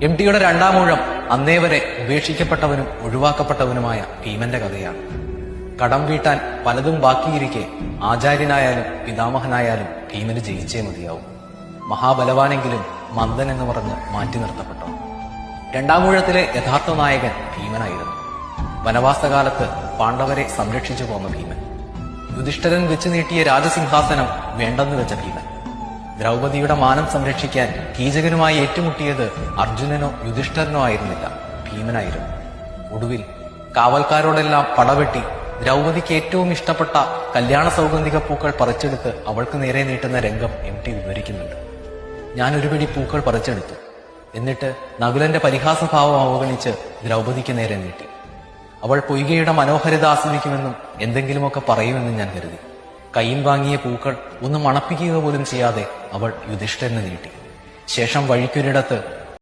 M ടിയുടെ രണ്ടാം ഊഴം അന്നേ വരെ ഉപേക്ഷിക്കപ്പെട്ടവനും ഒഴിവാക്കപ്പെട്ടവനുമായ ഭീമന്റെ കഥയാണ്. കടം വീട്ടാൻ പലതും ബാക്കിയിരിക്കെ ആചാര്യനായാലും പിതാമഹനായാലും ഭീമന് ജയിച്ചേ മതിയാവും. മഹാബലവാനെങ്കിലും മന്ദൻ എന്ന് പറഞ്ഞ് മാറ്റി നിർത്തപ്പെട്ടു. രണ്ടാം ഊഴത്തിലെ യഥാർത്ഥ നായകൻ ഭീമനായിരുന്നു. വനവാസകാലത്ത് പാണ്ഡവരെ സംരക്ഷിച്ചു പോന്ന ഭീമൻ. യുധിഷ്ഠിരൻ വെച്ചു നീട്ടിയ രാജസിംഹാസനം വേണ്ടെന്ന് വെച്ച ഭീമൻ. ദ്രൗപദിയുടെ മാനം സംരക്ഷിക്കാൻ കീചകനുമായി ഏറ്റുമുട്ടിയത് അർജുനനോ യുധിഷ്ഠിരനോ ആയിരുന്നില്ല, ഭീമനായിരുന്നു. ഒടുവിൽ കാവൽക്കാരോടെല്ലാം പടവെട്ടി ദ്രൗപദിക്ക് ഏറ്റവും ഇഷ്ടപ്പെട്ട കല്യാണ സൗഗന്ധിക പൂക്കൾ പറിച്ചെടുത്ത് അവൾക്ക് നേരെ നീട്ടുന്ന രംഗം എം ടി വിവരിക്കുന്നുണ്ട്. ഞാൻ ഒരു പിടി പൂക്കൾ പറിച്ചെടുത്തു, എന്നിട്ട് നകുലന്റെ പരിഹാസഭാവം അവഗണിച്ച് ദ്രൗപദിക്ക് നേരെ നീട്ടി. അവൾ പൊയ്കയുടെ മനോഹരിത ആസ്വദിക്കുമെന്നും എന്തെങ്കിലുമൊക്കെ പറയുമെന്നും ഞാൻ കരുതി. കയ്യിൽ വാങ്ങിയ പൂക്കൾ ഒന്ന് മണപ്പിക്കുക പോലും ചെയ്യാതെ അവൾ യുധിഷ്ഠിരന് നീട്ടി. ശേഷം വഴിക്കൊരിടത്ത്